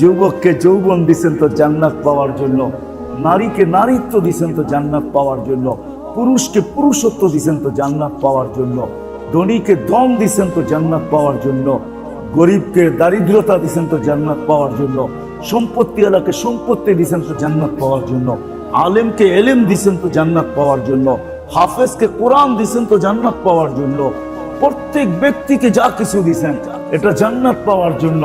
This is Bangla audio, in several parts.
যুবককে যৌবন দিছেন তো জান্নাত পাওয়ার জন্য, নারীকে নারীত্ব দিছেন তো জান্নাত পাওয়ার জন্য, পুরুষকে পুরুষত্ব দিছেন তো জান্নাত পাওয়ার জন্য, ধনীকে দম দিছেন তো জান্নাত পাওয়ার জন্য, গরিবকে দারিদ্রতা দিছেন তো জান্নাত পাওয়ার জন্য, সম্পত্তিওয়ালাকে সম্পত্তি দিছেন তো জান্নাত পাওয়ার জন্য, আলেমকে এলেম দিছেন তো জান্নাত পাওয়ার জন্য, হাফেজকে কোরআন দিছেন তো জান্নাত পাওয়ার জন্য। প্রত্যেক ব্যক্তিকে যা কিছু দিছেন এটা জান্নাত পাওয়ার জন্য।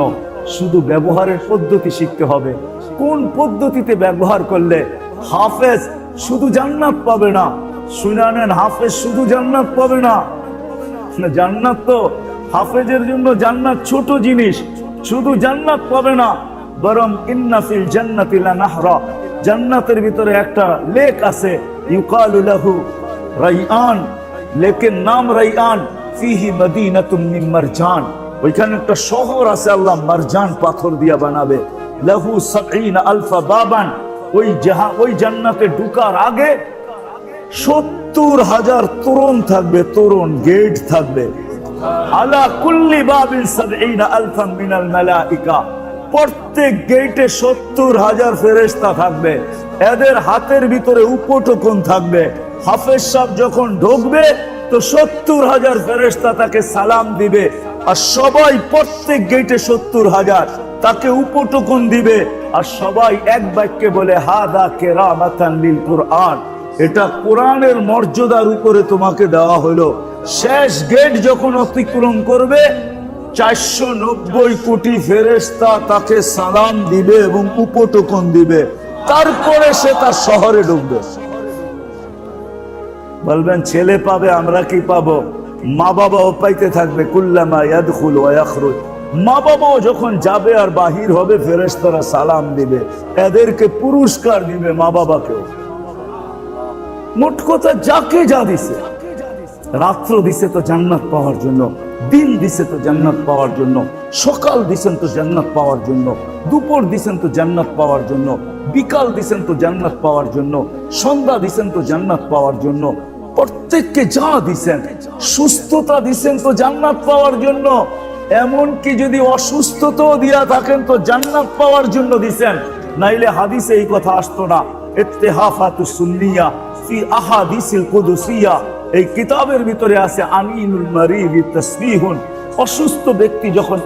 শুধু ব্যবহারের পদ্ধতি শিখতে হবে, কোন পদ্ধতিতে ব্যবহার করলে হাফেজ শুধু জান্নাত পাবে না। শুনে নেন, হাফেজ শুধু জান্নাত পাবে না। জান্নাত তো হাফেজের জন্য জান্নাত ছোট জিনিস, শুধু জান্নাত পাবে না, বরং ইন্না ফিল জান্নাতি লানাহরা, জান্নাতের ভিতরে একটা লেক আছে, ইউকালু লাহু রাইয়ান, লেকের নাম রাইয়ান, ফিহি মদিনাতুম মিন মারজান, ওইখানে একটা শহর আছে আল্লাহ মারজান পাথর দিয়া বানাবে। লাহু ৭০ আলফা বাবান, ওই জান্নাতে ঢুকার আগে ৭০,০০০ তোরণ থাকবে, তোরণ গেট থাকবে। আলা কুল্লি বাবিন ৭০ আলফাম মিনাল মালাইকা, প্রত্যেক গেটে ৭০,০০০ ফেরেশতা থাকবে, এদের হাতের ভিতরে উপটোকন থাকবে। হাফেজ সাহেব যখন ঢুকবে তো ৭০,০০০ ফেরেশতা তাকে সালাম দিবে, আর সবাই প্রত্যেক গেটে ৭০,০০০ তাকে উপটোকন দিবে, আর সবাই এক বাক্যে বলে হাদা কেরামাতান লিল কুরআন, এটা কোরআনের মর্যাদার উপরে তোমাকে দেওয়া হলো। শেষ গেট যখন অতিক্রম করবে ৪৯০ কোটি ফেরেশতা তাকে সালাম দিবে এবং উপটোকন দিবে, তারপরে সে তার শহরে ঢুকবে। বলবেন ছেলে পাবে, আমরা কি পাবো? মা বাবাও পাইতে থাকবে, কুল্লামা ইয়াদখুলু ওয়া ইয়াখরুজ, মা বাবাও যখন যাবে আর বাহির হবে ফেরেশতারা সালাম দিবে, এদেরকে পুরস্কার দিবে মা বাবাকেও। মোট কথা যাকে যা দিছে, রাত্র দিছে তো জান্নাত পাওয়ার জন্য, দিন দিছে তো জান্নাত পাওয়ার জন্য, সকাল দিছেন তো জান্নাত পাওয়ার জন্য, দুপুর দিছেন তো জান্নাত পাওয়ার জন্য, বিকাল দিছেন তো জান্নাত পাওয়ার জন্য, সন্ধ্যা দিছেন তো জান্নাত পাওয়ার জন্য। প্রত্যেককে যা দিছেন, সুস্থতা দিছেন তো জান্নাত পাওয়ার জন্য, এমনকি যদি অসুস্থতাও দিয়া থাকেন তো জান্নাত পাওয়ার জন্য দিছেন, নাইলে হাদিসে এই কথা আসতো না। ইত্তেহাফাতুস সুন্নিয়া ফি আহাদিসিল কুদসিয়া, এই কিতাবের ভিতরে আছে আমিনুল মারিদি তাসবিহুন, অসুস্থ ব্যক্তি যখন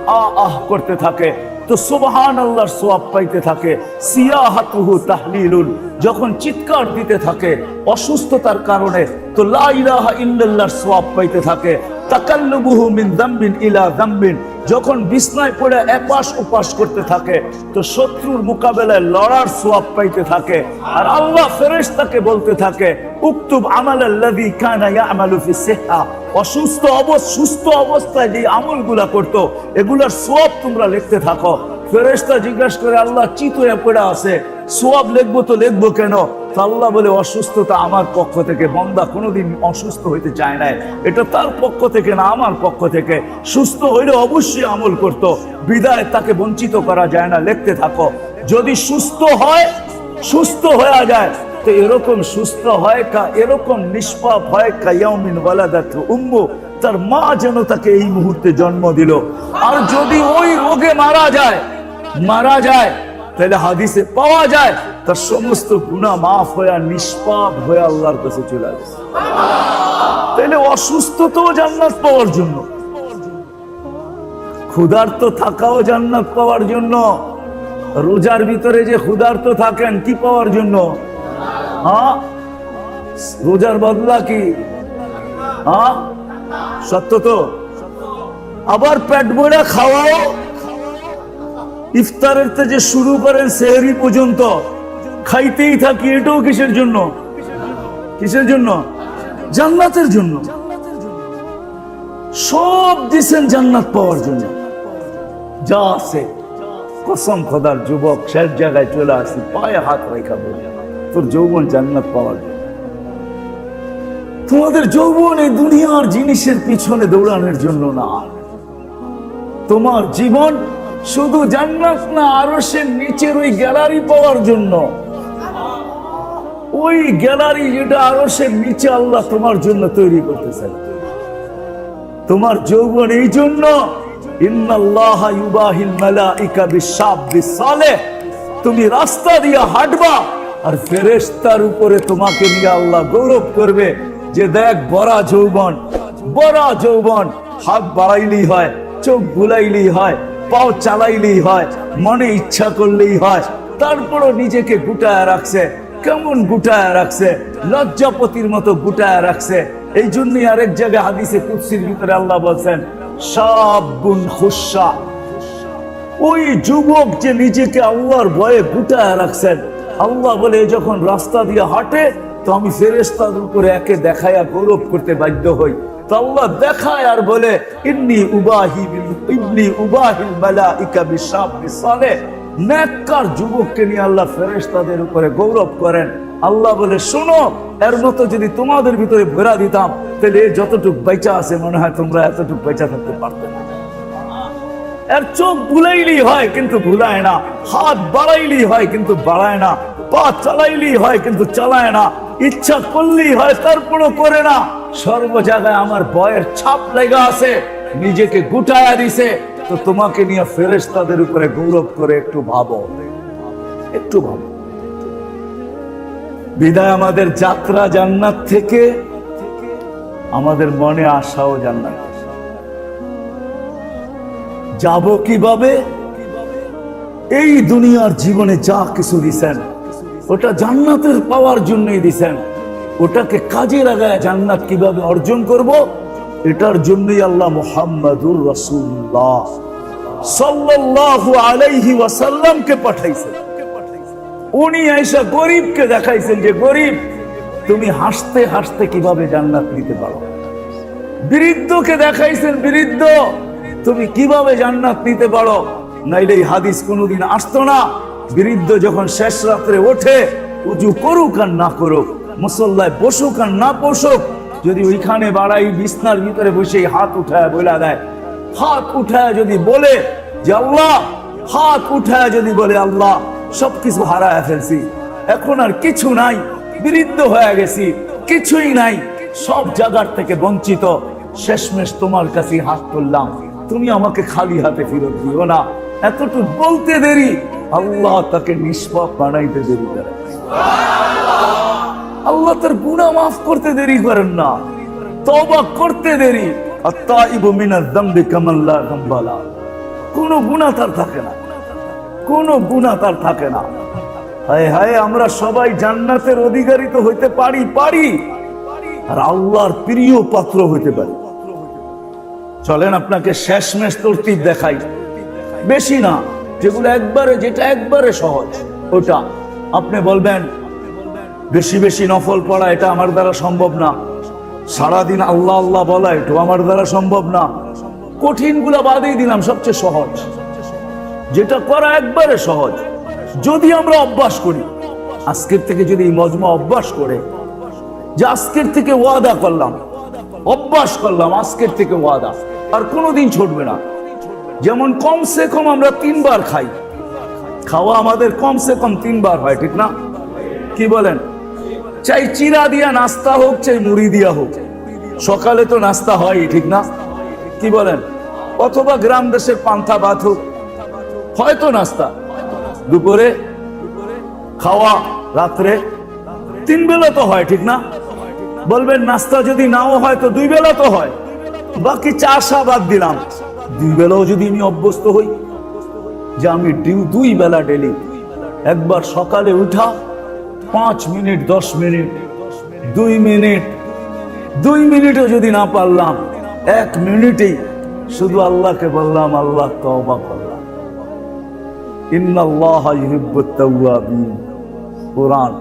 আহ করতে থাকে তো সুবহানাল্লাহর সওয়াব পাইতে থাকে, সিয়াহাতুহু তাহলিলুন, যখন চিৎকার দিতে থাকে অসুস্থতার কারণে তো লা ইলাহা ইল্লাল্লাহর সওয়াব পাইতে থাকে, তাকাল্লুবুহু মিন যামবিন ইলা যামবিন, যখন বিছনায় পড়ে এপাশ ওপাশ করতে থাকে তো শত্রুর মোকাবেলায় লড়ার সওয়াব পাইতে থাকে। আর আল্লাহ ফেরেশতাকে বলতে থাকে উকতুব আমালাল্লাযী কানা ইয়ামালু ফিস সিহহা, সুস্থ অবস্থায় যে আমলগুলা করতো এগুলার সওয়াব তোমরা লিখতে থাকো। ফেরেশতা জিজ্ঞাসা করে আল্লাহ চিতয়ে পড়ে আছে, সওয়াব লিখবো তো লিখবো কেন? আল্লাহ বলে অসুস্থতা আমার পক্ষ থেকে, বান্দা কোনোদিন অসুস্থ হইতে চায় না, এটা তার পক্ষ থেকে না আমার পক্ষ থেকে। সুস্থ হইলে অবশ্যই আমল করত, বিদায় তাকে বঞ্চিত করা যায় না, লিখতে থাকো। যদি সুস্থ হয়ে যায় তো এরকম সুস্থ হয় এরকম নিষ্পাপ হয় কায়াউমিন ওয়ালাদাতু উম্মু, তার মা যেন তাকে এই মুহূর্তে জন্ম দিল। আর যদি ওই রোগে মারা যায় তাহলে হাদিসে পাওয়া যায় তার সমস্ত গুনাহ মাফ হয়ে নিষ্পাপ হয়ে আল্লাহর কাছে চলে আসে। তাহলে অসুস্থতাও জান্নাত পাওয়ার জন্য, ক্ষুধার্ত থাকাও জান্নাত পাওয়ার জন্য। রোজার ভিতরে যে ক্ষুধার্ত থাকেন কি পাওয়ার জন্য? হ্যাঁ, রোজার বদলা কি? হ্যাঁ, সত্য তো। আবার পেট ভরে খাওয়াও, ইফতারের থেকে শুরু করেন সেহরি পর্যন্ত খাইতেই থাকি, এটাও কিসের জন্য? জান্নাতের জন্য। সব দিছেন জান্নাত পাওয়ার জন্য। যা আছে কসম খোদার, যুবক শেষ জায়গায় চলে আসি, পায়ে হাত রেখা বলে তোর যৌবন জান্নাত পাওয়ার জন্য। তোমাদের যৌবন এই দুনিয়ার জিনিসের পিছনে দৌড়ানোর জন্য না, তোমার জীবন শুধু জান্নাত না, আরশের নিচের ওই গ্যালারি পাওয়ার জন্য। ওই গ্যালারি যেটা আরশের নিচে আল্লাহ তোমার জন্য তৈরি করতেছেন। তোমার যৌবন এই জন্য ইন্নাল্লাহা ইউবাহিল মালাইকা বিশ-শাব্বিস সালেহ। তুমি রাস্তা দিয়ে হাঁটবা আর ফেরেশতার উপরে তোমাকে নিয়ে আল্লাহ গৌরব করবে যে দেখ বড় যৌবন, হাত বাড়াইলেই হয়, চোখ বুলাইলেই হয়, পাও চালাইলেই হয়, মনে ইচ্ছা করলেই হয়, তারপরও নিজেকে গুটায় রাখছে। কেমন গুটায় রাখছে? লজ্জাপতির মতো গুটায় রাখছে। এই জন্যই আরেক জায়গায় হাদিসে কুদসির ভিতরে আল্লাহ বলছেন শাবুন খুশা, ওই যুবক যে নিজেকে আল্লাহর ভয়ে গুটায় রাখছেন, আল্লাহ বলে যখন রাস্তা দিয়ে হাঁটে তো আমি ফেরেশতাদের উপরে একে দেখায়া গৌরব করতে বাধ্য হই। তো আল্লাহ দেখায় আর বলে ইন্নী উবাহিল মালাইকা বিশ-শাব্বিস সালেহ। নেককার যুবককে নিয়ে আল্লাহ ফেরেশতাদের উপরে গৌরব করেন। আল্লাহ বলে শোনো, এর মতো যদি তোমাদের ভিতরে ভরা দিতাম তাহলে যতটুক বেঁচা আছে মনে হয় তোমরা এতটুক বেঁচা থাকতে পারতে না। এর চোখ বুলাইলেই হয় কিন্তু ভুলায় না, হাত বাড়াইলেই হয় কিন্তু বাড়ায় না, পা চালাইলেই হয় কিন্তু চালায় না, ইচ্ছা করলেই হয় তারপরও করে না। সর্ব জায়গায় আমার ভয়ের ছাপ লেগে আছে, নিজেকে গুটায়া দিছে। তো তোমাকে নিয়ে ফেরেশতাদের উপরে গৌরব করে একটু ভাবো। বিদায় আমাদের যাত্রা জান্নাত থেকে, আমাদের মনে আশাও জান্নাত। যাব কিভাবে? এই দুনিয়ার জীবনে যা কিছু দিছেন ওটা জান্নাতের পাওয়ার জন্যই দিছেন। ওটাকে কাজে লাগায় জান্নাত কিভাবে অর্জন করব, এটার জন্যই আল্লাহ মুহাম্মাদুর রাসূলুল্লাহ সাল্লাল্লাহু আলাইহি ওয়াসাল্লামকে পাঠাইছেন। উনি আয়েশা গরিবকে দেখাইছেন যে গরিব, তুমি হাসতে হাসতে কিভাবে জান্নাত নিতে পারো। বৃদ্ধকে দেখাইছেন, বৃদ্ধ তুমি কিভাবে জান্নাত নিতে পারো, নাইলে এই হাদিস কোনোদিন আসতো না। বৃদ্ধ যখন শেষ রাত্রে ওঠে, উজু করুক আর না করুক, মুসল্লায় বসুক আর না বসুক, যদি ওইখানে বাড়াই বিছনার ভিতরে বসে হাত উঠায় বলে দেয়, হাত উঠায় যদি বলে যে আল্লাহ, হাত উঠায় যদি বলে আল্লাহ সবকিছু হারায় ফেলছি, এখন আর কিছু নাই, বৃদ্ধ হয়ে গেছি, কিছুই নাই, সব জায়গার থেকে বঞ্চিত, শেষমেশ তোমার কাছে হাত তুললাম, তুমি আমাকে খালি হাতে ফিরত দিও না। এতটুকু বলতে দেরি, আল্লাহ তাকে নিষ্পাপ বানাইতে দেরি করে। আল্লাহ তার গুনাহ মাফ করতে দেরি করেন না, তওবা করতে দেরি। আত-তাইবু মিনাজ যামবি কামান লা যামবা লা। কোনো গুনাহ তার থাকে না, কোনো গুনাহ তার থাকে না। হায় হায়, আমরা সবাই জান্নাতের অধিকারী তো হইতে পারি আর আল্লাহর প্রিয় পাত্র হইতে পারি। চলেন আপনাকে শেষমেশ তরতিব দেখাই, বেশি না, যেটা একবারে সহজ ওটা। আপনি বলবেন বেশি বেশি নফল পড়া এটা আমার দ্বারা সম্ভব না, সারাদিন আল্লাহ আল্লাহ বলা এটা আমার দ্বারা সম্ভব না। কঠিন গুলা বাদেই দিলাম, সবচেয়ে সহজ যেটা করা একবারে সহজ, যদি আমরা অভ্যাস করি। আজকের থেকে যদি মজমা অভ্যাস করে যে আজকের থেকে ওয়াদা করলাম, অভ্যাস করলাম, আজকের থেকে ওয়াদা আর কোনোদিন ছুটবে না। যেমন কমসে কম আমরা 3 বার খাই, খাওয়া আমাদের কমসে কম 3 বার হয়, ঠিক না? কি বলেন? চাই চিরা দিয়া নাস্তা হোক, চাই মুড়ি দিয়া হোক, সকালে তো নাস্তা হয়, ঠিক না? কি বলেন? অথবা গ্রাম দেশের পান্থা ভাত হোক, হয়তো নাস্তা, দুপুরে খাওয়া, রাত্রে 3 বেলা তো হয়, ঠিক না? বলবেন নাস্তা যদি নাও হয় তো 2 বেলা তো হয়, বাকি চা বাদ দিলাম। 2 বেলাও যদি আমি অভ্যস্ত হই যে আমি 2 বেলা ডেলি, একবার সকালে উঠা 5 মিনিট, 10 মিনিট, 2 মিনিটও যদি না পারলাম, 1 মিনিটেই শুধু আল্লাহকে বললাম, আল্লাহ তওবা করলাম। ইন্নাল্লাহা ইউহিব্বুত তাওয়াবিন। কুরআন,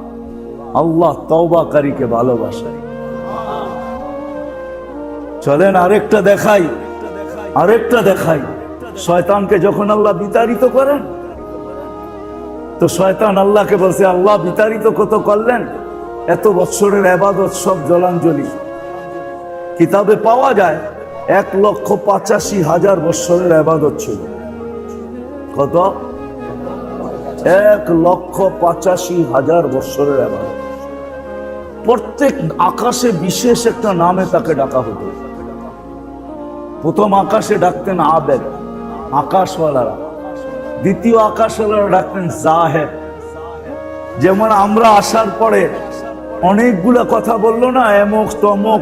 আল্লাহ তওবাকারীকে ভালোবাসে। চলেন আরেকটা দেখাই। শয়তানকে যখন আল্লাহ বিতাড়িত করেন, তো শয়তান আল্লাহকে বলছে, আল্লাহ বিতাড়িত কত করলেন, এত বৎসরের ইবাদত সব জলাঞ্জলি। কিতাবে পাওয়া যায় 1,85,000 বৎসরের ইবাদত ছিল। কত? 1,85,000 বৎসরের ইবাদত। প্রত্যেক আকাশে বিশেষ একটা নামে তাকে ডাকা হতো। প্রথম আকাশে ডাকতেন আবেদ, আকাশওয়ালারা। দ্বিতীয় আকাশওয়ালারা ডাকতেন জাহেদ। যেমন আমরা আসার পরে অনেকগুলা কথা বললো না, এমক তমক,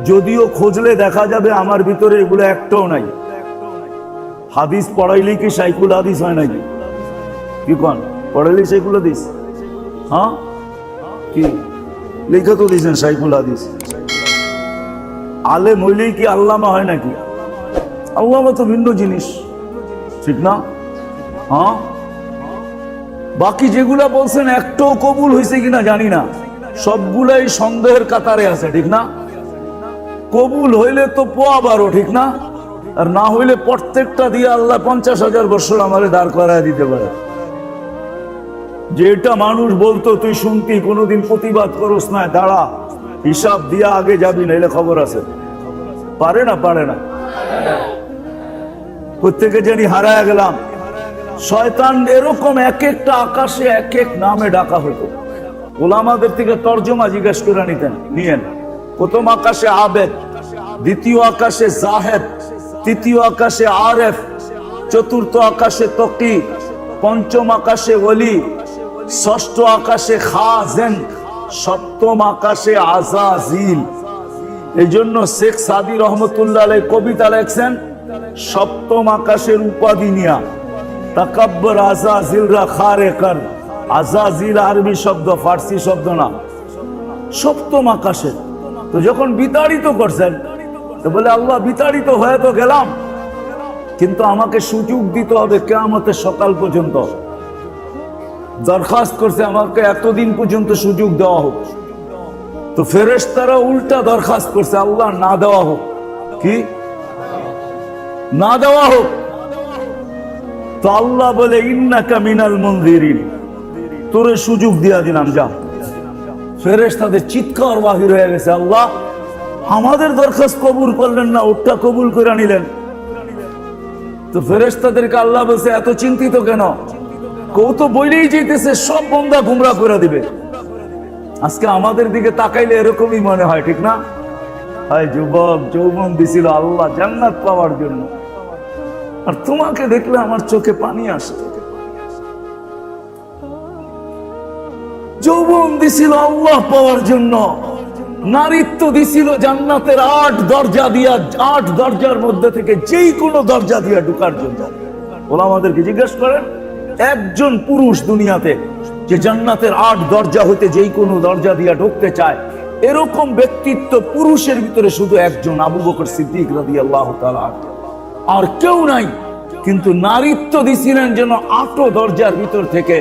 যদিও খুঁজলে দেখা যাবে আমার ভিতরে এগুলো একটাও নাই। হাদিস পড়াইলে কি সাইকুল হাদিস হয় নাকি? কি কন পড়াইলে সাইকুল হাদিস? হ্যাঁ, কি লিখে তো দিয়েছেন সাইকুল হাদিস। আলেম হইলেই কি আল্লামা হয় নাকি? আল্লামা তো ভিন্ন জিনিস, ঠিক না? হ্যাঁ, বাকি যেগুলা বলছেন একটাও কবুল হয়েছে কিনা জানি না, সবগুলাই সন্দেহের কাতারে আছে, ঠিক না? কবুল হইলে তো পোয়া বারো, ঠিক না? আর না হইলে প্রত্যেকটা দিয়ে আল্লাহ 50,000 বছর আমারে দাঁড় করায় দিতে পারে। যেটা মানুষ বলতো তুই শুনতি, কোনোদিন প্রতিবাদ করস না, দাঁড়া হিসাব দিয়া আগে যাবি, নাইলে খবর আছে। পারে না, পারে না। প্রত্যেকে জানি হারায় গেলাম। শয়তান এরকম এক একটা আকাশে এক এক নামে ডাকা হতো। ওলামাদের থেকে তর্জমা জিজ্ঞেস করে নিয়েন। প্রথম আকাশে আবেদ, দ্বিতীয় আকাশে জাহেদ, তৃতীয় আকাশে আরেফ, চতুর্থ আকাশে তকি, পঞ্চম আকাশে ওলি, ষষ্ঠ আকাশে খাজেন, সপ্তম আকাশে আজাজিল। এই জন্য শেখ সাদি রহমতুল্লাহ আলাইহি কবিতা লেখছেন সপ্তম আকাশের উপাধি নিয়া, তাকাব্বর আজাজিল রা খারে কর। আজাজিল আরবি শব্দ, ফার্সি শব্দ না। সপ্তম আকাশে তো যখন বিতাড়িত করছেন, তো বলে আল্লাহ বিতাড়িত হয়ে তো গেলাম, কিন্তু আমাকে সুযোগ দিতে হবে কিয়ামতের সকাল পর্যন্ত। দরখাস্ত করছে আমাকে এতদিন পর্যন্ত সুযোগ দেওয়া হোক। তো ফেরেশতারা উল্টা দরখাস্ত করছে, আল্লাহ না দেওয়া হোক। কি না দেওয়া হোক? তো আল্লাহ বলে ইন্নাকা মিনাল মুনজিরিন, তোরে সুযোগ দিয়া দিলাম, যা। ফেরেশতাদের চিৎকার বাহির হয়ে গেছে, আল্লাহ আমাদের দরখাস্ত কবুল করলেন না, ওটা কবুল করে নিলেন। তো ফেরেশতাদেরকে আল্লাহ বলছে এত চিন্তিত কেন? কেউ তো বইলেই যেতেছে সব বন্দা গুমরা করে দিবে। আজকে আমাদের দিকে তাকাইলে এরকমই মনে হয়, ঠিক না? হায় যুবক, যৌবন দিছিল আল্লাহ জান্নাত পাওয়ার জন্য, আর তোমাকে দেখলে আমার চোখে পানি আসে। যৌবন দিছিল আল্লাহ পাওয়ার জন্য, নারীত্ব দিছিল জান্নাতের 8 দরজা দিয়া, 8 দরজার মধ্যে থেকে যেই কোনো দরজা দিয়া ঢোকার জন্য। ওলামাদেরকে জিজ্ঞেস করেন, একজন পুরুষ দুনিয়াতে যে জান্নাতের 8 দরজা হইতে যেই কোনো দরজা দিয়া ঢুকতে চায়, এরকম ব্যক্তিত্ব পুরুষের ভিতরে শুধু একজন, আবু বকর সিদ্দিক রাদিয়াল্লাহু তাআলা, আর কেউ নাই। কিন্তু নারীত্ব দিছিলেন যেন 8 দরজার ভিতর থেকে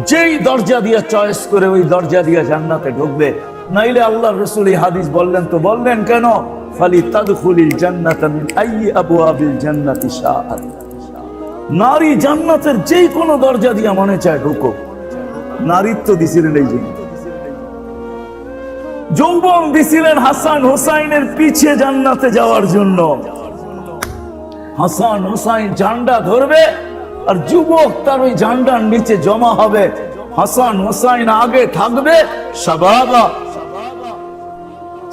যেই দরজা দিয়া চয়েস করে ওই দরজা দিয়া জান্নাতে ঢুকবে। নাইলে আল্লাহর রাসূল এই হাদিস বললেন, তো বললেন কেন? ফালি তাদখুলিল জান্নাতা মিন আইয়ি আবওয়াবিল জান্নাতি শাআত। নারী জান্নাতের যেই কোনো দরজা দিয়া মনে চায় ঢুকো। নারীত্ব দিছিলেন এই জন্য। যৌবন দিছিলেন হাসান হুসাইনের পিছে জান্নাতে যাওয়ার জন্য। হাসান হুসাইন ঝান্ডা ধরবে আর যুবক তার ওই ঝান্ডার নিচে জমা হবে। হাসান হুসাইন আগে থাকবে, শাবাবা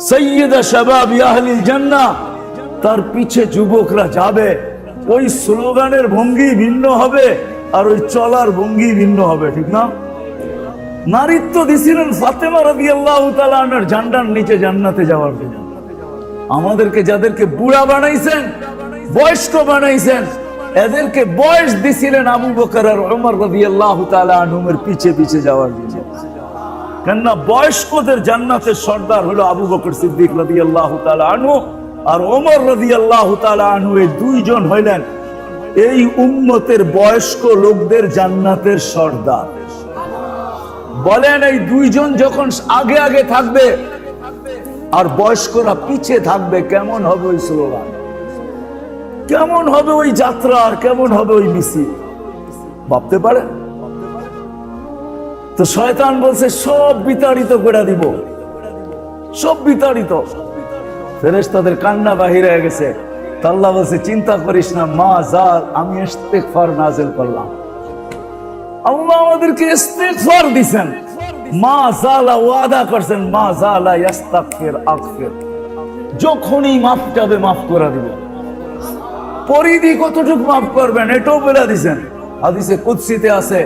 সাইয়্যিদা শাবাবি আহলিল জান্নাহ, তার পিছে যুবকরা যাবে। ওই স্লোগানের ভঙ্গি ভিন্ন হবে আর ওই চলার ভঙ্গি ভিন্ন হবে, ঠিক না? নারীত্ব দিছিলেন ফাতেমা রাদিয়াল্লাহু তাআলা আনহার ঝান্ডার নিচে জান্নাতে যাওয়ার জন্য। আমাদেরকে যাদেরকে বুড়া বানাইছেন, বয়স্ক বানাইছেন, এদেরকে বয়স দিছিলেন আবু বকর আর ওমর রাদিয়াল্লাহু তাআলা আনহুমের পিছে পিছে যাওয়ার জন্য। কেননা বয়স্কদের জান্নাতের সর্দার হলো আবু বকর সিদ্দিক রাদিয়াল্লাহু তাআলা আনহু আর ওমর রাদিয়াল্লাহু তাআলা আনহু। এই দুইজন হইলেন এই উম্মতের বয়স্ক লোকদের জান্নাতের সর্দার। বলেন এই দুইজন যখন আগে আগে থাকবে আর বয়স্করা পিছে থাকবে, কেমন হবে ওই স্লোগান, কেমন হবে ওই যাত্রা, আর কেমন হবে ওই মিছিল? ভাবতে পারেন? তো শয়তান বলছে সব বিতাড়িত করে দিব, সব বিতাড়িত। ফেরেশতাদের কান্না বাহির হয়ে গেছে। আল্লাহ বলছে চিন্তা করিস না, মা জাল, আমি ইস্তেগফার নাযিল করলাম। আল্লাহ আমাদেরকে ইস্তেগফার দিবেন। মা জালা ওয়াদা করছেন, মা জালা ইস্তাগফির আগফির, যখনই মাফ চাবে মাফ করে দিব। পরিধি কতটুকু মাফ করবেন এটাও বলে দিয়েছেন। হাদিসে কুদসিতে আছে,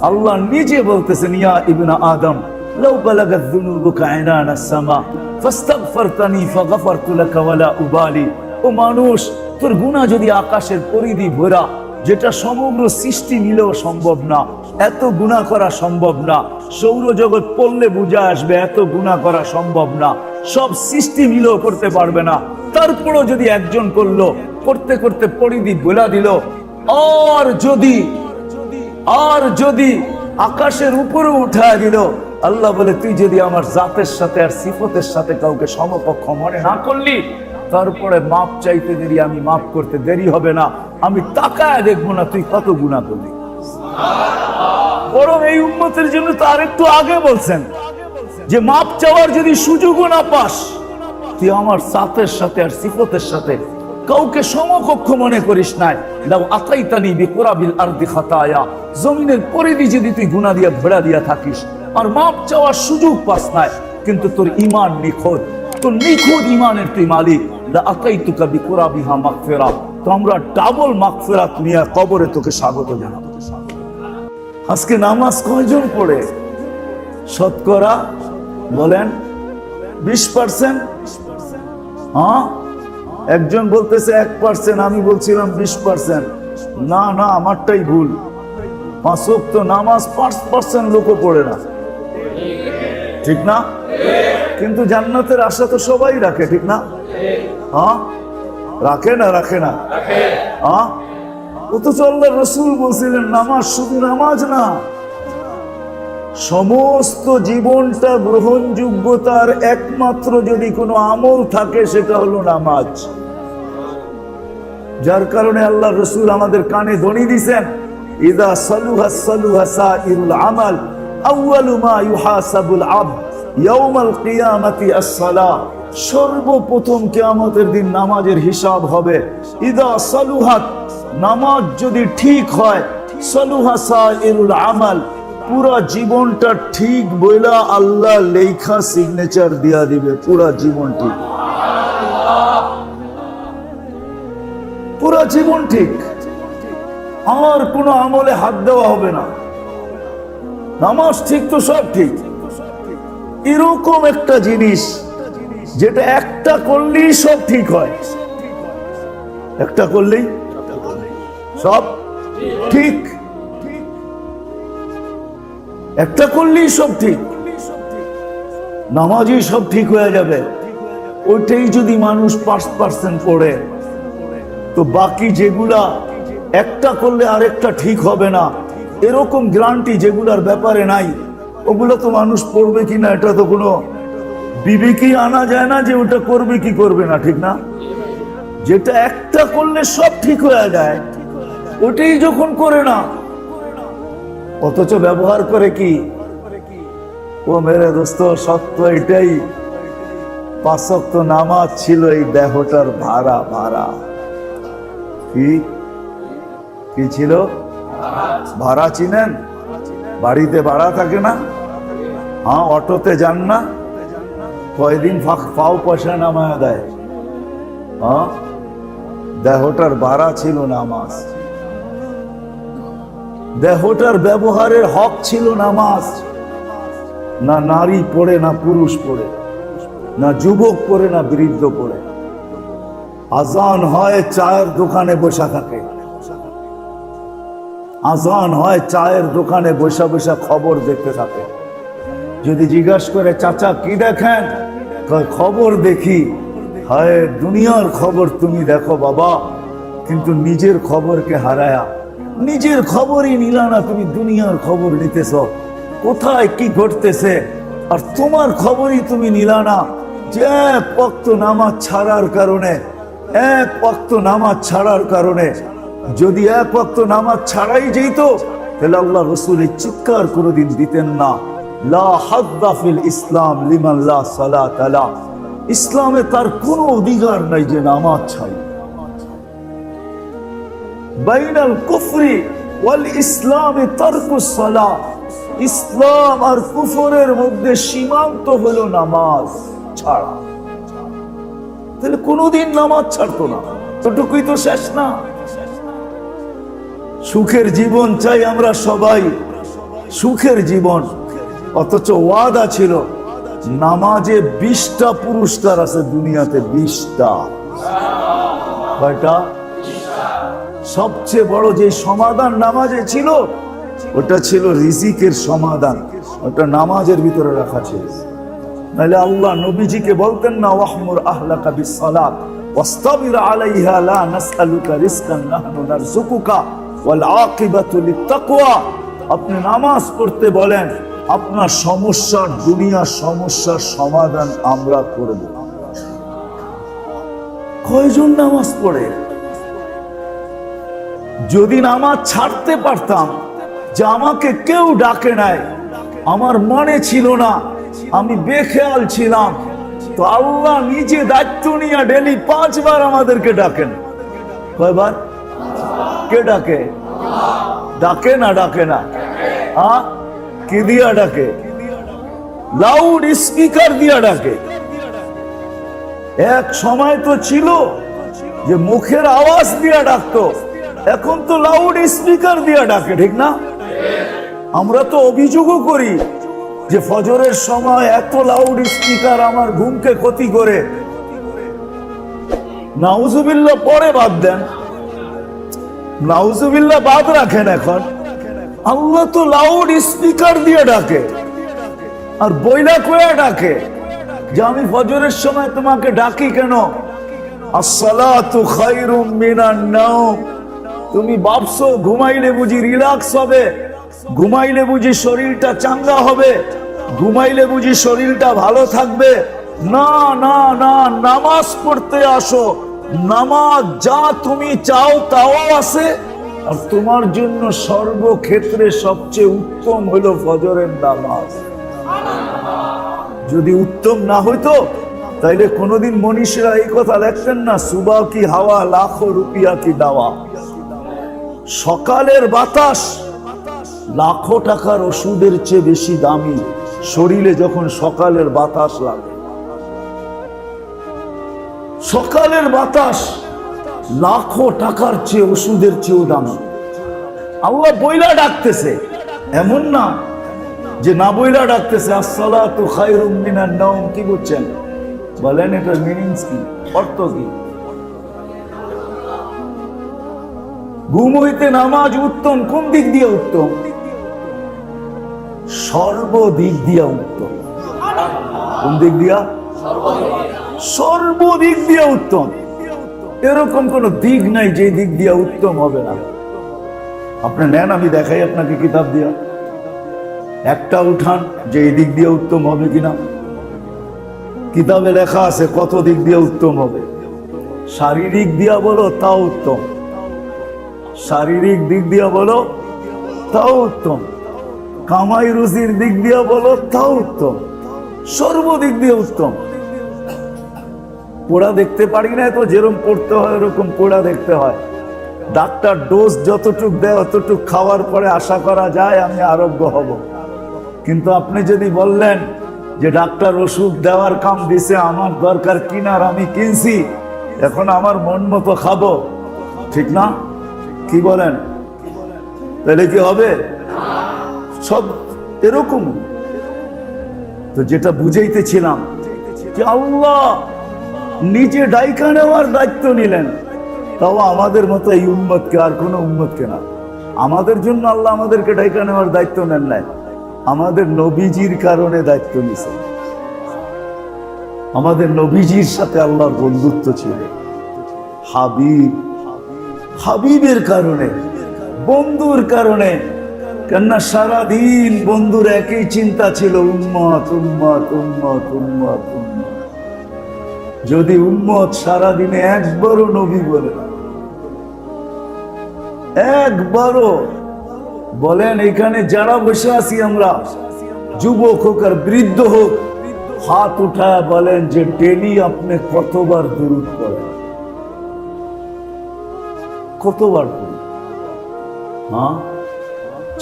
আল্লাহ নিজে বলতেছেন, ইয়া ইবনা আদম লাউ বালাগাত যুনুবুকা আইনানা সামা ফাস্তাগফারতানি ফাগফারতু লাকা ওয়ালা উবালি। ও মানুষ, তোর গুনাহ যদি আকাশের পরিধি ভরা, যেটা সমগ্র সৃষ্টি মিলেও সম্ভব না, এত গুনাহ করা সম্ভব না, সৌরজগৎ পড়লে বুঝা আসবে এত গুনাহ করা সম্ভব না, সব সৃষ্টি মিলেও করতে পারবে না, তারপরও যদি একজন করলো, করতে করতে পরিধি ভোলা দিল, আর যদি আকাশের উপরে উঠা দিল, আল্লাহ বলে তুই যদি আমার জাতের সাথে আর সিফতের সাথে কাউকে সমকক্ষ মনে না করলি, তারপরে মাপ চাইতে দেরি, আমি মাপ করতে দেরি হবে না, আমি তাকায় দেখবো না তুই কত গুনাহ করলি। বরং এই উম্মতের জন্য তো আরেকটু আগে বলছেন যে মাপ চাওয়ার যদি সুযোগও না পাস, তুই আমার জাতের সাথে আর সিফতের সাথে কাউকে সমকক্ষ মনে করিস নাই, লাউ আতাইতানি বিকুরাবিল আরদি খাতায়া, জমিনের পরিধি যদি তুই গুনাহ দিয়া ভরা দিয়া থাকিস আর মাপ চাওয়ার সুযোগ পাস নাই, কিন্তু তোর ঈমান নিখুঁত, তোর নিখুঁত ঈমানের তুই মালিক, লা আতাইতুকা বিকুরাবিহা মাগফিরা, তো আমরা ডাবল মাগফিরাত নিয়ে কবরে তোকে স্বাগত জানাবো। আজকে নামাজ কয়জন পড়ে? শতকরা বলেন 20%। হ্যাঁ, একজন বলতেছে 1%, আমি বলছিলাম 20%। না না, আমারটাই ভুল। 5 ওয়াক্ত নামাজ 5% লোকও পড়ে না, ঠিক না? কিন্তু জান্নাতের আশা তো সবাই রাখে, ঠিক না? হ্যাঁ, রাখে না? রাখে না? হ্যাঁ, অথচ আল্লাহর রাসূল বলছিলেন নামাজ শুধু নামাজ না, সমস্ত জীবনটা গ্রহণযোগ্যতার একমাত্র যদি কোনো আমল থাকে সেটা হলো নামাজ। যার কারণে আল্লাহর রাসূল আমাদের কানে ধ্বনি দিয়েছেন, ইযা সালুহা সালুহা সাইরুল আমাল আউয়ালু মা ইউহাসাবুল আবদ ইয়াউমাল কিয়ামাতি আস-সালাহ। সর্বপ্রথম কিয়ামতের দিন নামাজের হিসাব হবে। ইযা সালুহাত, নামাজ যদি ঠিক হয়, সালুহা সাইরুল আমাল, পুরা জীবনটা ঠিক বইলা আল্লাহ লেখা সিগনেচার দিয়া দিবে, পুরা জীবন ঠিক, পুরা জীবন ঠিক, আর কোনো আমলে হাত দেওয়া হবে না। নামাজ ঠিক তো সব ঠিক। এরকম একটা জিনিস যেটা একটা করলেই সব ঠিক হয়, একটা করলেই সব ঠিক, একটা করলেই সব ঠিক, নামাজই সব ঠিক হয়ে যাবে। ওইটাই যদি মানুষ 5% পড়ে, তো বাকি যেগুলা একটা করলে আরেকটা ঠিক হবে না, এরকম গ্যারান্টি যেগুলার ব্যাপারে নাই, ওগুলো তো মানুষ পড়বে কিনা এটা তো কোনো বিবেকই আনা যায় না যে ওটা করবে কি করবে না, ঠিক না? যেটা একটা করলে সব ঠিক হয়ে যায়, ওটাই যখন করে না, অথচ ব্যবহার করে কি? ও মেরে দোস্ত, সত্য এটাই, 5 ওয়াক্ত নামাজ ছিল এই দেহটার ভাড়া। ভাড়া কি ছিল? ভাড়া চিনেন? বাড়িতে ভাড়া থাকে না? হ্যাঁ, অটোতে যান না, কয়দিন পাও পয়সা নামায় দেয়। হ্যাঁ, দেহটার ভাড়া ছিল নামাজ, দেহটার ব্যবহারের হক ছিল নামাজ। না নারী পড়ে, না পুরুষ পড়ে, না যুবক পড়ে, না বৃদ্ধ পড়ে। আজান হয়, চায়ের দোকানে বসা থাকে, আজান হয়, চায়ের দোকানে বসা বসা খবর দেখতে থাকে। যদি জিজ্ঞাসা করে চাচা কি দেখেন, খবর দেখি। হায়, দুনিয়ার খবর তুমি দেখো বাবা, কিন্তু নিজের খবরকে হারায়া, নিজের খবরই নিলা না, তুমি দুনিয়ার খবর নিতেছ, কোথায় কি ঘটতেছে, আর তোমার খবরই তুমি নিলা না। যে 1 ওয়াক্ত নামাজ ছাড়ার কারণে, 1 ওয়াক্ত নামাজ ছাড়ার কারণে, যদি 1 ওয়াক্ত নামাজ ছাড়াই যেত, তাহলে আল্লাহ রাসূল চিৎকার কোনোদিন দিতেন না, লা হাদ্দা ফিল ইসলাম লিমান লা সালাত লা। ইসলামে তার কোনো অধিকার নাই যে নামাজ ছাড়ে। বাইনাল কুফরি ওয়াল ইসলামে তারকুস সালাহ, ইসলাম আর কুফরের মধ্যে সীমান্ত হলো নামাজ ছাড়া। তাহলে কোনোদিন নামাজ ছাড়তো না। এতটুকুই তো শেষ না। সুখের জীবন চাই আমরা সবাই, সুখের জীবন, অথচ ওয়াদা ছিল নামাজে 20টা পুরস্কার আছে দুনিয়াতে, 20টা। কয়টা? সবচেয়ে বড় যে সমাধান নামাজে ছিল ওটা ছিল রিজিকের সমাধান, ওটা নামাজের ভিতরে রাখা ছিল। নাহলে আল্লাহ নবীজিকে বলতেন না, ওয়াহমুর আহলাকা বিসসালাত ওয়াসতাবির আলাইহা লা নাসআলুকা রিজকান নাহনু নারযুকুকা ওয়াল আকিবাতু লিত্তাকওয়া। আপনি নামাজ পড়তে বলেন, আপনার সমস্যার, দুনিয়ার সমস্যার সমাধান আমরা করব। কয়জন নামাজ পড়ে? যদি নামাজ ছাড়তে পারতাম, যে আমাকে কেউ ডাকে নাই, আমার মনে ছিল না, আমি বেখেয়াল ছিলাম, তো আল্লাহ নিজে দায়িত্ব নিয়ে ডেলি 5 বার আমাদেরকে ডাকেন। কয়বার? কে ডাকে? ডাকে না ডাকে না? হ্যাঁ, কি দিয়া ডাকে? লাউড স্পিকার দিয়া ডাকে। এক সময় তো ছিল যে মুখের আওয়াজ দিয়া ডাকতো, এখন তো লাউড স্পিকার দিয়া ডাকে, ঠিক না? আমরা তো অভিযোগও করি যে ফজরের সময় এত লাউড স্পিকার আমার ঘুমকে ক্ষতি করে। নাউজুবিল্লাহ পরে বাদ দেন, নাউজুবিল্লাহ বাদ রাখেন, এখন আল্লাহ তো লাউড স্পিকার দিয়ে ডাকে, আর বইলা কয়া ডাকে যে আমি ফজরের সময় তোমাকে ডাকি কেন? আসসালাতু খায়রুম মিনান নাওম। তুমি ভাবছো ঘুমাইলে বুঝি রিল্যাক্স হবে, ঘুমাইলে বুঝি শরীরটা চাঙ্গা হবে, ঘুমাইলে বুঝি শরীরটা ভালো থাকবে? না না না, নামাজ পড়তে আসো, নামাজ যা তুমি চাও তাও আছে। আর তোমার জন্য সর্বক্ষেত্রে সবচেয়ে উত্তম হলো ফজরের নামাজ। যদি উত্তম না হইতো তাইলে কোনোদিন মনীষীরা এই কথা লেখতেন না, সুবা কি হাওয়া লাখো রুপিয়া কি দাওয়া। সকালের বাতাস লাখো টাকার ওষুধের চেয়ে বেশি দামি শরীরে যখন সকালের বাতাস লাগে। সকালের বাতাস লাখো টাকার চেয়ে ওষুধের চেয়েও দামি। আল্লাহ বইলা ডাকতেছে, এমন না যে না বইলা ডাকতেছে। আসসালাতু খায়রুম মিনান নাওম, কি বলছেন বলেন? এটার মিনিংস কি, অর্থ কি? ঘুম হইতে নামাজ উত্তম। কোন দিক দিয়ে উত্তম? সর্বদিক দিয়া উত্তম। কোন দিক দিয়া? সর্বদিক দিয়া উত্তম। এরকম কোন দিক নাই যে দিক দিয়া উত্তম হবে না। আপনি নেন, আমি দেখাই আপনাকে কিতাব দিয়া, একটা উঠান যে এই দিক দিয়ে উত্তম হবে কিনা। কিতাবে লেখা আছে কত দিক দিয়ে উত্তম হবে। শারীরিক দিয়া বলো তাও উত্তম, শারীরিক দিক দিয়া বলো তাও উত্তম, কামাই রুজির দিক দিয়া বলো তাও উত্তম, সর্বদিক দিয়ে উত্তম। পোড়া দেখতে পারি না তো, যেরকম পড়তে হয় ওরকম পোড়া দেখতে হয়। ডাক্তার ডোজ যতটুক দেয় অতটুক খাওয়ার পরে আশা করা যায় আমি আরোগ্য হব। কিন্তু আপনি যদি বললেন যে ডাক্তার ওষুধ দেওয়ার কাম দিছে, আমার দরকার কিনার, আমি কিনছি, এখন আমার মন মতো খাবো, ঠিক না? কি বলেন? তাহলে কি হবে? সব এরকম। তো যেটা বুঝাইতেছিলাম যে আল্লাহ নিজে ডাইকা নেওয়ার দায়িত্ব নিলেন, তাও আমাদের মতো এই উম্মতকে, আর কোনো উম্মতকে না। আমাদের জন্য আল্লাহ আমাদেরকে ডাইকা নেওয়ার দায়িত্ব নেন নাই, আমাদের নবীজির কারণে দায়িত্ব নিছে। আমাদের নবীজির সাথে আল্লাহর বন্ধুত্ব ছিল, হাবিব, হাবিবের কারণে, বন্ধুর কারণে। কেননা সারাদিন বন্ধুর একই চিন্তা ছিল, উম্মত উম্মত উম্মত উম্মত উম্মত। যদি উম্মত সারাদিনে একবারও নবী বলে, একবারও বলেন, এখানে যারা বসে আছি আমরা, যুবক হোক আর বৃদ্ধ হোক, হাত উঠায় বলেন যে ডেলি আপনি কতবার দুরূদ পড়েন? কতবার পড়েন? হ্যাঁ,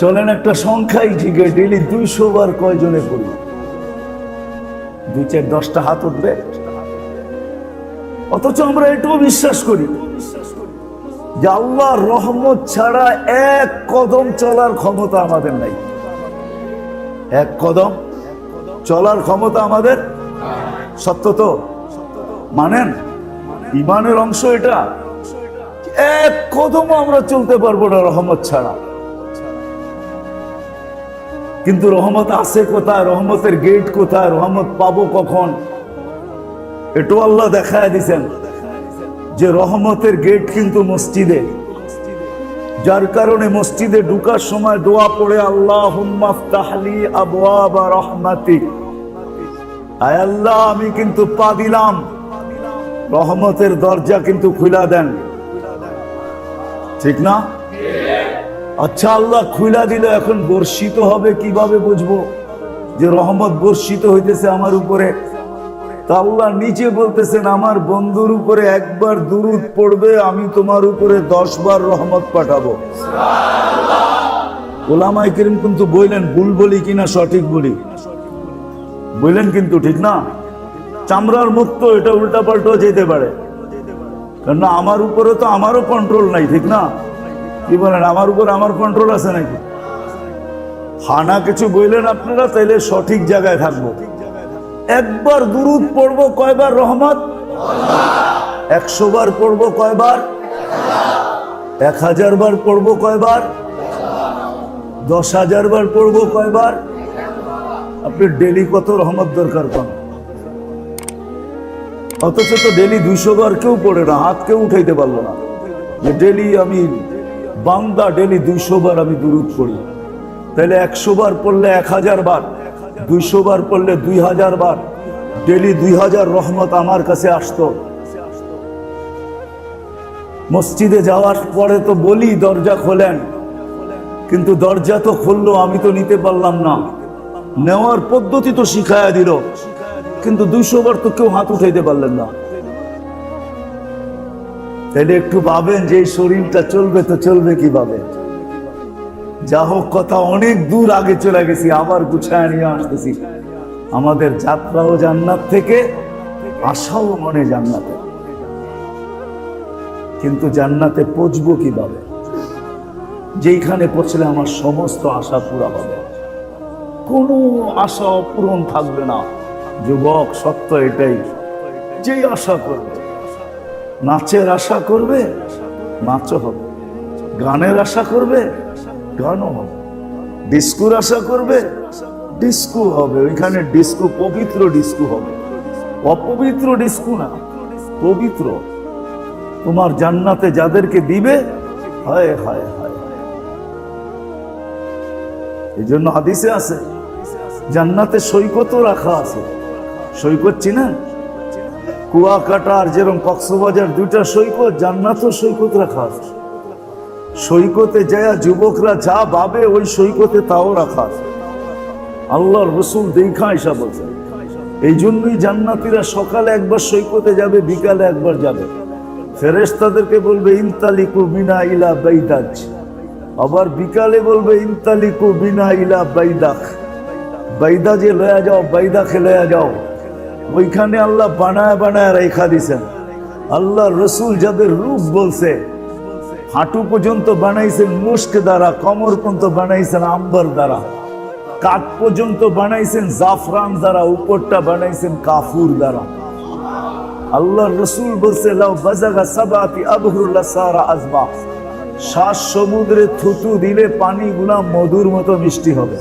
চলেন একটা সংখ্যাই ঠিক, ডেলি 200 বার কয়জনে পড়ি? 2-4-10টা হাত উঠবে। অথচ আমরা এটাও বিশ্বাস করি যে আল্লাহর রহমত ছাড়া এক কদম চলার ক্ষমতা আমাদের নাই। এক কদম চলার ক্ষমতা আমাদের, সত্য তো মানেন? ইমানের অংশ এটা। এক কদম আমরা চলতে পারবো না রহমত ছাড়া। কিন্তু রহমত আছে কোথায়? রহমতের গেট কোথায়? রহমত পাবো কখন? এটাও আল্লাহ দেখায় দিছেন যে রহমতের গেট কিন্তু মসজিদে। যার কারণে মসজিদে ঢুকার সময় দোয়া পড়ে, আল্লাহুম্মা ফতাহলি আবওয়াবা রাহমাতিক, আয় আল্লাহ আমি কিন্তু পা দিলাম, রহমতের দরজা কিন্তু খুলা দেন। ঠিক না? আচ্ছা, আল্লাহ খুলা দিল, এখন বর্ষিত হবে কিভাবে বুঝবো যে রহমত বর্ষিত হইতেছে আমার উপরে? তা আল্লাহ নিচে বলতেছেন, আমার বন্ধুর উপরে একবার দুরূদ পড়বে, আমি তোমার উপরে 10 বার রহমত পাঠাবো। উলামায়ে কেরাম কিন্তু বললেন, ভুল বলি কিনা সঠিক বলি? বললেন কিন্তু, ঠিক না? চামড়ার মুক্ত, এটা উল্টা পাল্টা যেতে পারে, কারণ আমার উপরে তো আমারও কন্ট্রোল নাই। ঠিক না? কি বলেন? আমার উপর আমার কন্ট্রোল আছে নাকি? হানা কিছু বললেন আপনারা, তাইলে সঠিক জায়গায় থাকবো। একবার দুরূদ পড়বো, কয়বার রহমত? 100 বার পড়বো, কয়বার? 1000 বার পড়বো, কয়বার? 10,000 বার পড়বো, কয়বার? আপনি ডেলি কত রহমত দরকার পান? অথচ তো ডেলি 200 বার কেউ পড়ে না, হাত কেউ উঠাইতে পারলো না যে ডেলি আমি বান্দা ডেলি 200 বার আমি দুরূদ পড়ি। তাহলে 100 বার পড়লে 1000 বার, 200 বার পড়লে 2000 বার, ডেলি 2000 রহমত আমার কাছে আসতো। মসজিদে যাওয়ার পরে তো বলি দরজা খোলেন, কিন্তু দরজা তো খুললো, আমি তো নিতে পারলাম না। নেওয়ার পদ্ধতি তো শিখায়া দিল, কিন্তু 200 বার তো কেউ হাত উঠাইতে পারলেন না। তাহলে একটু ভাবেন যে এই শরীরটা চলবে তো চলবে কিভাবে? যা হোক, কথা অনেক দূর আগে চলে গেছি, আবার গুছায় নিয়ে আসতেছি। আমাদের যাত্রাও জান্নাত থেকে, আশাও মনে জান্নাতে। কিন্তু জান্নাতে পৌঁছবো কিভাবে? যেইখানে পৌঁছলে আমার সমস্ত আশা পুরা হবে, কোনো আশা অপূরণ থাকবে না। যুবক, সত্য এটাই। যেই আশা করবে, নাচের আশা করবে, নাচও হবে। গানের আশা করবে, গানও হবে। ডিস্কুর আশা করবে, ডিস্কো হবে। ওইখানে ডিস্কো, পবিত্র ডিস্কো হবে, অপবিত্র ডিস্কো না, পবিত্র। তোমার জান্নাতে যাদেরকে দিবে, হায় হায় হায়। এই জন্য হাদিসে আছে জান্নাতে সৈকতও রাখা আছে। সৈকত চিনেন? কুয়াকাটা আর যেরকম কক্সবাজার 2টা সৈকত, জান্নাতেও সৈকত রাখা আছে। সৈকতে যায় যুবকরা যা ভাবে, ওই সৈকতে তাও রাখা আছে। আল্লাহর রাসূল দেখা আয়েশা বলছেন, এই জন্যই জান্নাতীরা সকালে একবার সৈকতে যাবে, বিকালে একবার যাবে। ফেরেশতাদেরকে বলবে ইনতালিকু বিনা ইলা বাইদাজ, আবার বিকালে বলবে ইনতালিকু বিনা ইলা বাইদাখ, বাইদাজে লয়া যাও, বাইদাখে লয়া যাও। ওইখানে আল্লাহ বানায় বানায় রেখা দিছেন। আল্লাহর রাসূল যাদের রূপ বলছে, হাঁটু পর্যন্ত বানাইছেন মুস্ক দ্বারা, কমর পর্যন্ত বানাইছেন আম্বার দ্বারা, কাঠ পর্যন্ত বানাইছেন জাফরান দ্বারা, উপরটা বানাইছেন কাফুর দ্বারা। আল্লাহর রাসূল বলছে, লাউ বাজাগা সাবাতি আবহুর লাসারা আজবা, 7 সমুদ্রে থুতু দিলে পানিগুলা মধুর মতো মিষ্টি হবে।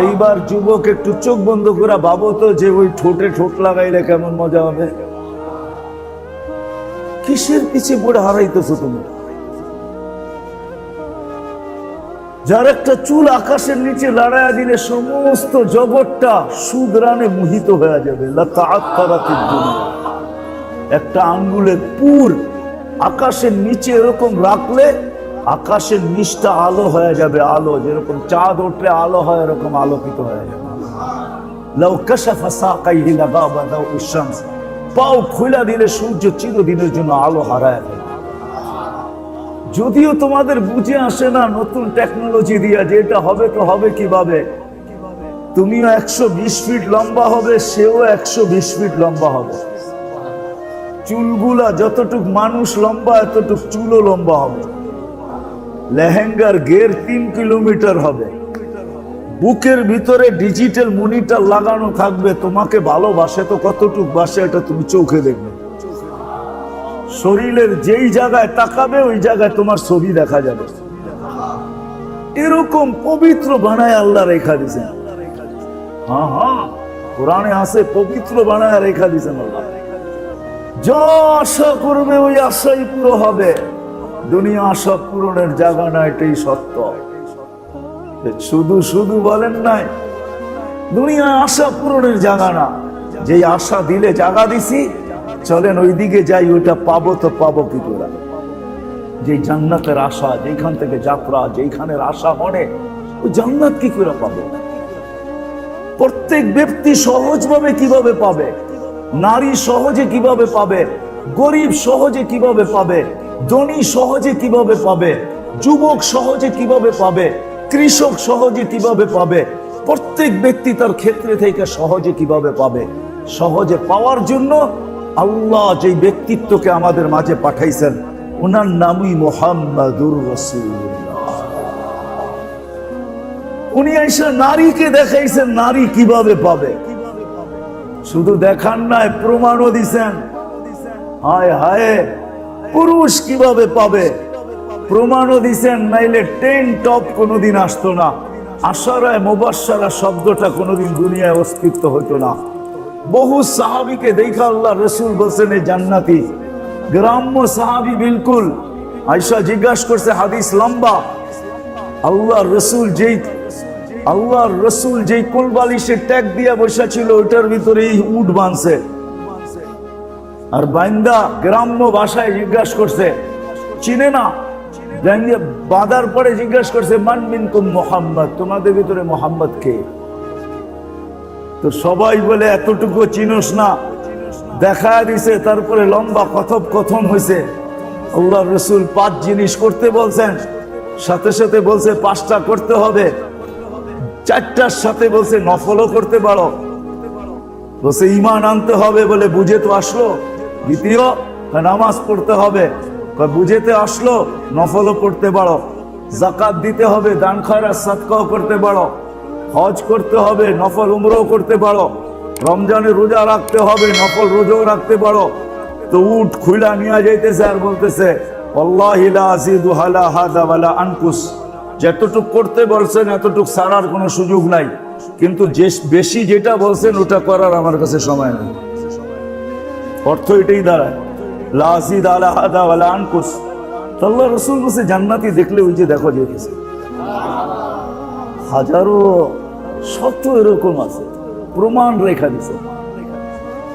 এইবার যুবক একটু চোখ বন্ধ করে ভাবো তো, যে ওই ঠোঁটে ঠোঁট লাগাইলে কেমন মজা হবে। কিসের পিছে পড়ে হারাইতেছো তুমি? যার একটা চুল আকাশের নিচে লড়াইয়া দিলে সমস্ত জগৎটা সুদরানে মোহিত হয়ে যাবে। একটা আঙ্গুলের পুর আকাশের নিচে এরকম রাখলে আকাশের নিচটা আলো হয়ে যাবে, আলো যেরকম চাঁদ উঠলে আলো হয়, এরকম আলোকিত হয়ে যাবে। লাউ কাশাফা সাকাইহি লাগাবা দাউ শামস, পাও খুলে দিলে সূর্য চিরদিনের জন্য আলো হারায় ফেলে। যদিও তোমাদের বুঝে আসে না নতুন টেকনোলজি দিয়া যে এটা হবে, তো হবে কিভাবে? তুমিও 120 ফিট লম্বা হবে, সেও 120 ফিট লম্বা হবে। চুলগুলা যতটুক মানুষ লম্বা এতটুক চুলও লম্বা হবে। লেহেঙ্গার ঘের 3 কিলোমিটার হবে। বুকের ভিতরে ডিজিটাল মনিটর লাগানো থাকবে, তোমাকে ভালোবাসে তো কতটুক বাসে এটা তুমি চোখে দেখবে। শরীরের যেই জায়গায় তাকাবে ওই জায়গায় তোমার ছবি দেখা যাবে। এরকম পবিত্র বানায় আল্লাহ রেখা দিয়েছেন। হ্যাঁ, কোরআনে আছে পবিত্র বানায় রেখা দিয়েছেন আল্লাহ। যা আশা করবে ওই আশাই পুরো হবে। দুনিয়া আশা পূরণের জায়গা না, এটাই সত্য। শুধু শুধু বলেন নাই, দুনিয়া আশা পূরণের জায়গা না। যে আশা দিলে জায়গা দিছি, চলেন ওইদিকে যাই, ওইটা পাবো তো পাবো কি করে? যে জান্নাতের আশা, যেখান থেকে যাত্রা, যেখানের আশা মনে, ওই জান্নাত কি করে পাবো? প্রত্যেক ব্যক্তি সহজভাবে কিভাবে পাবে? নারী সহজে কিভাবে পাবে? গরিব সহজে কিভাবে পাবে? ধনী সহজে কিভাবে পাবে? যুবক সহজে কিভাবে পাবে? কৃষক সহজে কিভাবে পাবে? প্রত্যেক ব্যক্তি তার ক্ষেত্রে থেকে সহজে কিভাবে পাবে? সহজে পাওয়ার জন্য আল্লাহ যে ব্যক্তিত্বকে আমাদের মাঝে পাঠাইছেন, ওনার নামই মুহাম্মাদুর রাসূলুল্লাহ। উনি এসে নারীকে দেখাইছেন নারী কিভাবে পাবে। শুধু দেখান নাই, প্রমাণও দিছেন। হায় হায়, পুরুষ কিভাবে পাবে প্রমাণও দিছেন। নাইলে 10 টপ কোনোদিন আসতো না। আশারায় মুবাশশারা শব্দটা কোনোদিন দুনিয়ায় অস্তিত্ব হতো না। বহু সাহাবীকে দেখা আল্লাহ রাসূল বলছেন এই জান্নাতি। গ্রাম্য সাহাবী বিলকুল। আয়েশা জিজ্ঞাসা করছে, হাদিস লম্বা। আল্লাহর রাসূল যেই কোলবালিশে ট্যাগ দিয়ে বসা ছিল, ওইটার ভিতরে উট বাঁধছে। আর বাইন্দা গ্রাম্য ভাষায় জিজ্ঞাসা করছে, চিনে না। বাঁধার পরে জিজ্ঞাসা করছে, মান মিনকুম মুহাম্মদ, তোমাদের ভিতরে মুহাম্মদ কে? তো সবাই বলে এতটুকু চিনোস না। দেখা দিছে, তারপরে লম্বা কথোপকথন হয়েছে। আল্লাহর রাসূল 5 জিনিস করতে বলছেন, সাথে সাথে বলছে 5টা করতে হবে। 4টার সাথে বলছে নফলও করতে পারো। বলছে ঈমান আনতে হবে, বলে বুঝে তো আসলো। দ্বিতীয়, নামাজ পড়তে হবে, বুঝেতে আসলো, নফলও পড়তে পারো। যাকাত দিতে হবে, দান খয়রাত সাদকাও করতে পারো। হজ করতে হবে, নফল উমরাও করতে পারো। রমজানে রোজা রাখতে হবে, নফল রোজাও রাখতে পারো। তো উট খুইলা নিয়ে যাইতেছে আর বলতেছে, ওয়াল্লাহি লা আযীদু আলা হাযা ওয়ালা আনকুস। যতটুক করতে বলছেন এতটুক ছাড়ার কোনো সুযোগ নাই, কিন্তু যে বেশি যেটা বলছেন ওটা করার আমার কাছে সময় নেই। অর্থ এটাই দাঁড়ায়, লা আযীদু আলা হাযা ওয়ালা আনকুস। আল্লাহ রাসূল বলছে জান্নাতি দেখলে ওই যে দেখো যেতেছে। হাজারো শত এরকম আছে, প্রমাণ রেখা দিছে।